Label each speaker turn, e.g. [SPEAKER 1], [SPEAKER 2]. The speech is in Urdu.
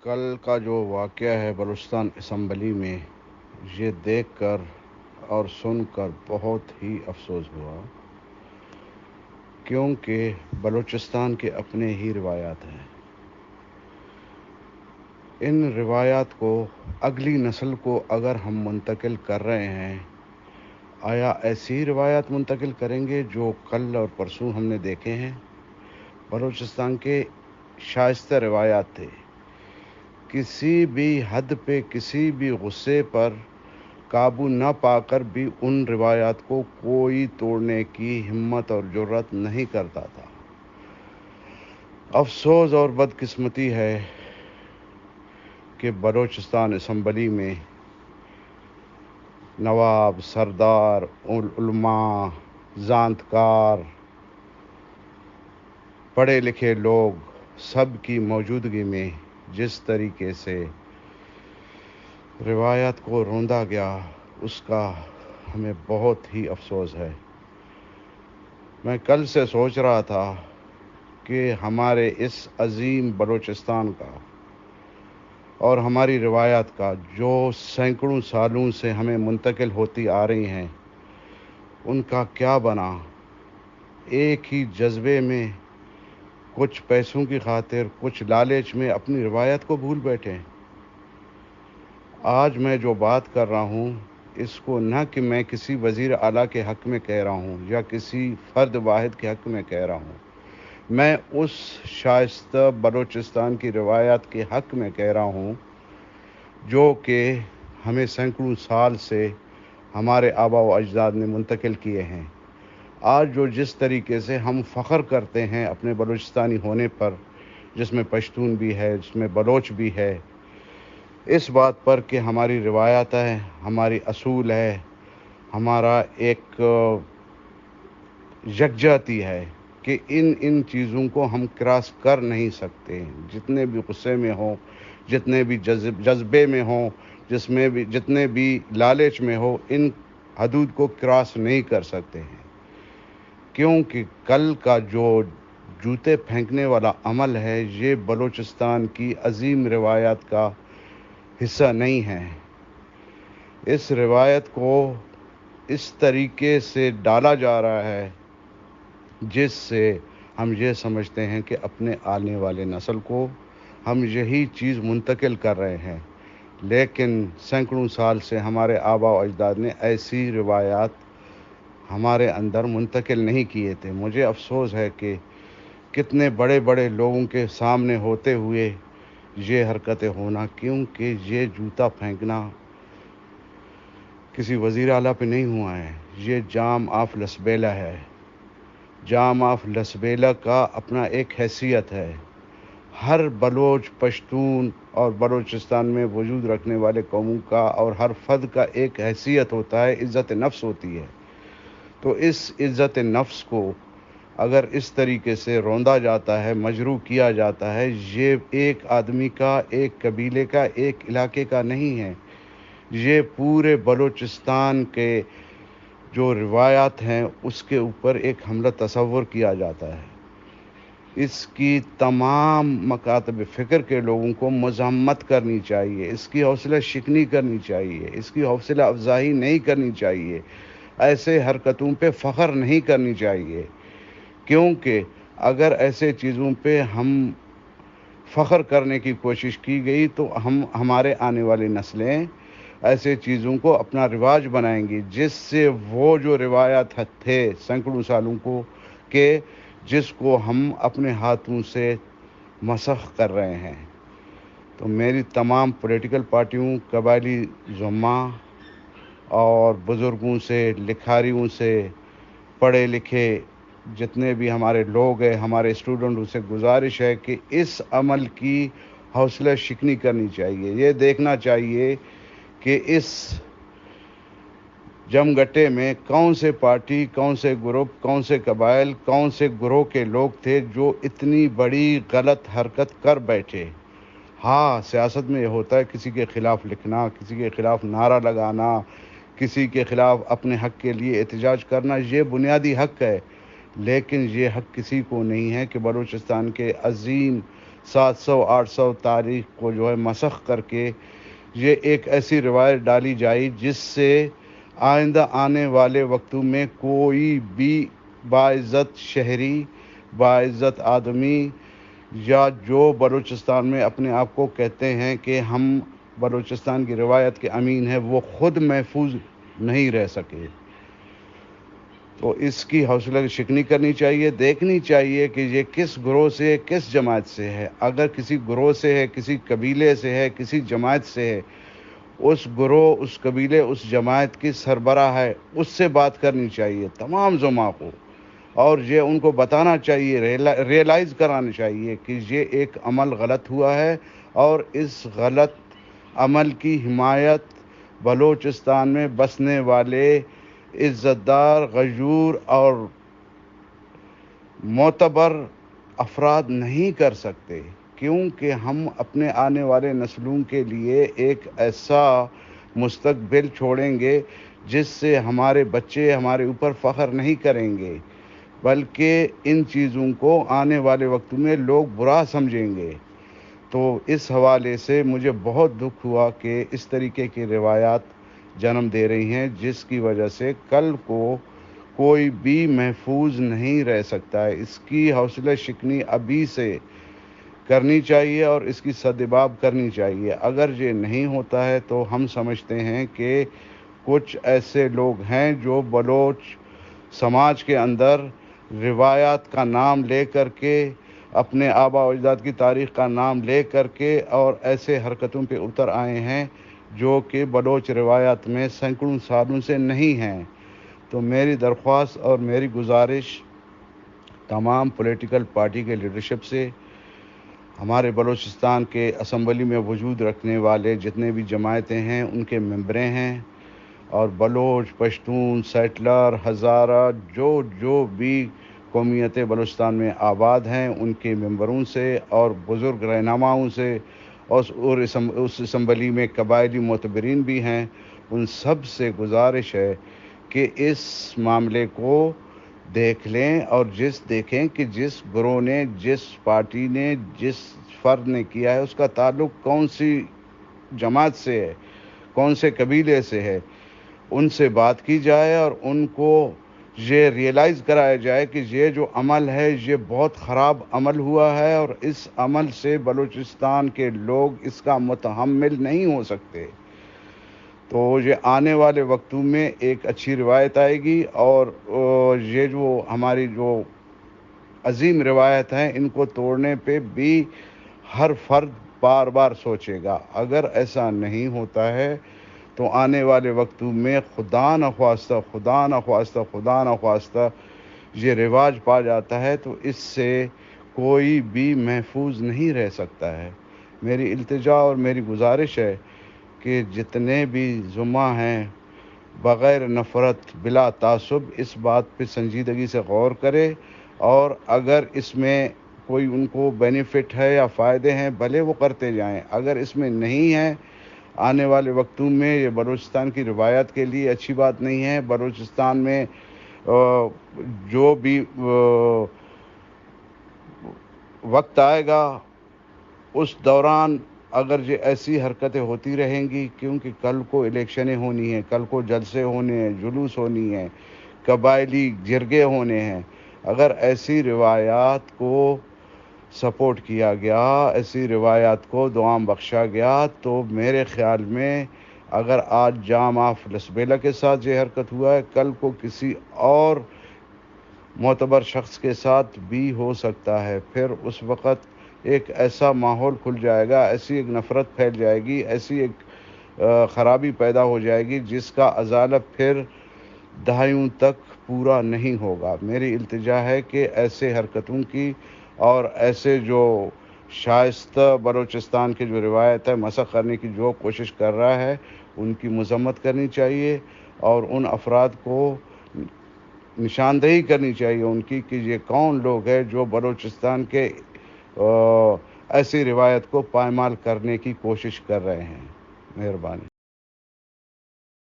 [SPEAKER 1] کل کا جو واقعہ ہے بلوچستان اسمبلی میں، یہ دیکھ کر اور سن کر بہت ہی افسوس ہوا، کیونکہ بلوچستان کے اپنے ہی روایات ہیں۔ ان روایات کو اگلی نسل کو اگر ہم منتقل کر رہے ہیں، آیا ایسی روایات منتقل کریں گے جو کل اور پرسوں ہم نے دیکھے ہیں؟ بلوچستان کے شائستہ روایات تھے، کسی بھی حد پہ کسی بھی غصے پر قابو نہ پا کر بھی ان روایات کو کوئی توڑنے کی ہمت اور جرات نہیں کرتا تھا۔ افسوس اور بدقسمتی ہے کہ بلوچستان اسمبلی میں نواب، سردار، علماء، زانتکار، پڑھے لکھے لوگ سب کی موجودگی میں جس طریقے سے روایات کو روندا گیا، اس کا ہمیں بہت ہی افسوس ہے۔ میں کل سے سوچ رہا تھا کہ ہمارے اس عظیم بلوچستان کا اور ہماری روایات کا جو سینکڑوں سالوں سے ہمیں منتقل ہوتی آ رہی ہیں، ان کا کیا بنا؟ ایک ہی جذبے میں، کچھ پیسوں کی خاطر، کچھ لالچ میں اپنی روایت کو بھول بیٹھے۔ آج میں جو بات کر رہا ہوں، اس کو نہ کہ میں کسی وزیر اعلیٰ کے حق میں کہہ رہا ہوں یا کسی فرد واحد کے حق میں کہہ رہا ہوں، میں اس شائستہ بلوچستان کی روایات کے حق میں کہہ رہا ہوں جو کہ ہمیں سینکڑوں سال سے ہمارے آبا و اجداد نے منتقل کیے ہیں۔ آج جو جس طریقے سے ہم فخر کرتے ہیں اپنے بلوچستانی ہونے پر، جس میں پشتون بھی ہے، جس میں بلوچ بھی ہے، اس بات پر کہ ہماری روایات ہے، ہماری اصول ہے، ہمارا ایک یکجہتی ہے کہ ان چیزوں کو ہم کراس کر نہیں سکتے۔ جتنے بھی غصے میں ہوں، جتنے بھی جذبے میں ہوں، جتنے بھی لالچ میں ہو، ان حدود کو کراس نہیں کر سکتے ہیں، کیونکہ کل کا جو جوتے پھینکنے والا عمل ہے، یہ بلوچستان کی عظیم روایات کا حصہ نہیں ہے۔ اس روایت کو اس طریقے سے ڈالا جا رہا ہے جس سے ہم یہ سمجھتے ہیں کہ اپنے آنے والے نسل کو ہم یہی چیز منتقل کر رہے ہیں، لیکن سینکڑوں سال سے ہمارے آبا و اجداد نے ایسی روایات ہمارے اندر منتقل نہیں کیے تھے۔ مجھے افسوس ہے کہ کتنے بڑے بڑے لوگوں کے سامنے ہوتے ہوئے یہ حرکتیں ہونا، کیونکہ یہ جوتا پھینکنا کسی وزیر اعلیٰ پہ نہیں ہوا ہے، یہ جام آف لسبیلا ہے۔ جام آف لسبیلا کا اپنا ایک حیثیت ہے۔ ہر بلوچ، پشتون اور بلوچستان میں وجود رکھنے والے قوموں کا اور ہر فرد کا ایک حیثیت ہوتا ہے، عزت نفس ہوتی ہے۔ تو اس عزت نفس کو اگر اس طریقے سے روندا جاتا ہے، مجروح کیا جاتا ہے، یہ ایک آدمی کا، ایک قبیلے کا، ایک علاقے کا نہیں ہے، یہ پورے بلوچستان کے جو روایات ہیں اس کے اوپر ایک حملہ تصور کیا جاتا ہے۔ اس کی تمام مکاتب فکر کے لوگوں کو مذمت کرنی چاہیے، اس کی حوصلہ شکنی کرنی چاہیے، اس کی حوصلہ افزائی نہیں کرنی چاہیے، ایسے حرکتوں پہ فخر نہیں کرنی چاہیے، کیونکہ اگر ایسے چیزوں پہ ہم فخر کرنے کی کوشش کی گئی تو ہمارے آنے والی نسلیں ایسے چیزوں کو اپنا رواج بنائیں گی، جس سے وہ جو روایات تھے سینکڑوں سالوں کو کہ جس کو ہم اپنے ہاتھوں سے مسخ کر رہے ہیں۔ تو میری تمام پولیٹیکل پارٹیوں، قبائلی زعماء اور بزرگوں سے، لکھاریوں سے، پڑھے لکھے جتنے بھی ہمارے لوگ ہیں، ہمارے اسٹوڈنٹوں سے گزارش ہے کہ اس عمل کی حوصلہ شکنی کرنی چاہیے۔ یہ دیکھنا چاہیے کہ اس جم گٹے میں کون سے پارٹی، کون سے گروپ، کون سے قبائل، کون سے گروہ کے لوگ تھے جو اتنی بڑی غلط حرکت کر بیٹھے۔ ہاں، سیاست میں یہ ہوتا ہے کسی کے خلاف لکھنا، کسی کے خلاف نعرہ لگانا، کسی کے خلاف اپنے حق کے لیے احتجاج کرنا، یہ بنیادی حق ہے، لیکن یہ حق کسی کو نہیں ہے کہ بلوچستان کے عظیم 700-800 تاریخ کو جو ہے مسخ کر کے یہ ایک ایسی روایت ڈالی جائے جس سے آئندہ آنے والے وقتوں میں کوئی بھی باعزت شہری، باعزت آدمی یا جو بلوچستان میں اپنے آپ کو کہتے ہیں کہ ہم بلوچستان کی روایت کے امین ہیں، وہ خود محفوظ نہیں رہ سکے۔ تو اس کی حوصلہ شکنی کرنی چاہیے، دیکھنی چاہیے کہ یہ کس گروہ سے ہے، کس جماعت سے ہے۔ اگر کسی گروہ سے ہے، کسی قبیلے سے ہے، کسی جماعت سے ہے، اس گروہ، اس قبیلے، اس جماعت کی سربراہ ہے، اس سے بات کرنی چاہیے تمام زعماء کو، اور یہ ان کو بتانا چاہیے، ریئلائز کرانا چاہیے کہ یہ ایک عمل غلط ہوا ہے، اور اس غلط عمل کی حمایت بلوچستان میں بسنے والے عزت دار، غیور اور معتبر افراد نہیں کر سکتے، کیونکہ ہم اپنے آنے والے نسلوں کے لیے ایک ایسا مستقبل چھوڑیں گے جس سے ہمارے بچے ہمارے اوپر فخر نہیں کریں گے، بلکہ ان چیزوں کو آنے والے وقت میں لوگ برا سمجھیں گے۔ تو اس حوالے سے مجھے بہت دکھ ہوا کہ اس طریقے کی روایات جنم دے رہی ہیں، جس کی وجہ سے کل کو کوئی بھی محفوظ نہیں رہ سکتا ہے۔ اس کی حوصلہ شکنی ابھی سے کرنی چاہیے اور اس کی سدباب کرنی چاہیے۔ اگر یہ نہیں ہوتا ہے تو ہم سمجھتے ہیں کہ کچھ ایسے لوگ ہیں جو بلوچ سماج کے اندر روایات کا نام لے کر کے، اپنے آبا و اجداد کی تاریخ کا نام لے کر کے، اور ایسے حرکتوں پہ اتر آئے ہیں جو کہ بلوچ روایات میں سینکڑوں سالوں سے نہیں ہیں۔ تو میری درخواست اور میری گزارش تمام پولیٹیکل پارٹی کے لیڈرشپ سے، ہمارے بلوچستان کے اسمبلی میں وجود رکھنے والے جتنے بھی جماعتیں ہیں ان کے ممبریں ہیں، اور بلوچ، پشتون، سیٹلر، ہزارہ، جو بھی قومیتیں بلوچستان میں آباد ہیں ان کے ممبروں سے اور بزرگ رہنماؤں سے، اور اس اسمبلی میں قبائلی معتبرین بھی ہیں، ان سب سے گزارش ہے کہ اس معاملے کو دیکھ لیں، اور دیکھیں کہ جس گروہ نے، جس پارٹی نے، جس فرد نے کیا ہے اس کا تعلق کون سی جماعت سے ہے، کون سے قبیلے سے ہے، ان سے بات کی جائے اور ان کو یہ ریئلائز کرایا جائے کہ یہ جو عمل ہے یہ بہت خراب عمل ہوا ہے، اور اس عمل سے بلوچستان کے لوگ اس کا متحمل نہیں ہو سکتے۔ تو یہ آنے والے وقتوں میں ایک اچھی روایت آئے گی، اور یہ جو ہماری جو عظیم روایت ہیں ان کو توڑنے پہ بھی ہر فرد بار بار سوچے گا۔ اگر ایسا نہیں ہوتا ہے تو آنے والے وقتوں میں خدا نخواستہ یہ رواج پا جاتا ہے تو اس سے کوئی بھی محفوظ نہیں رہ سکتا ہے۔ میری التجا اور میری گزارش ہے کہ جتنے بھی زعماء ہیں بغیر نفرت، بلا تعصب اس بات پہ سنجیدگی سے غور کرے، اور اگر اس میں کوئی ان کو بینیفٹ ہے یا فائدے ہیں بھلے وہ کرتے جائیں، اگر اس میں نہیں ہے آنے والے وقتوں میں یہ بلوچستان کی روایت کے لیے اچھی بات نہیں ہے۔ بلوچستان میں جو بھی وقت آئے گا اس دوران اگر یہ ایسی حرکتیں ہوتی رہیں گی، کیونکہ کل کو الیکشنیں ہونی ہیں، کل کو جلسے ہونے ہیں، جلوس ہونی ہیں، قبائلی جرگے ہونے ہیں، اگر ایسی روایات کو سپورٹ کیا گیا، ایسی روایات کو دوام بخشا گیا، تو میرے خیال میں اگر آج جام آف لسبیلا کے ساتھ یہ حرکت ہوا ہے، کل کو کسی اور معتبر شخص کے ساتھ بھی ہو سکتا ہے۔ پھر اس وقت ایک ایسا ماحول کھل جائے گا، ایسی ایک نفرت پھیل جائے گی، ایسی ایک خرابی پیدا ہو جائے گی جس کا ازالہ پھر دہائیوں تک پورا نہیں ہوگا۔ میری التجا ہے کہ ایسے حرکتوں کی اور ایسے جو شائستہ بلوچستان کی جو روایت ہے مسخ کرنے کی جو کوشش کر رہا ہے ان کی مذمت کرنی چاہیے، اور ان افراد کو نشاندہی کرنی چاہیے ان کی کہ یہ کون لوگ ہیں جو بلوچستان کے ایسی روایت کو پائمال کرنے کی کوشش کر رہے ہیں۔ مہربانی۔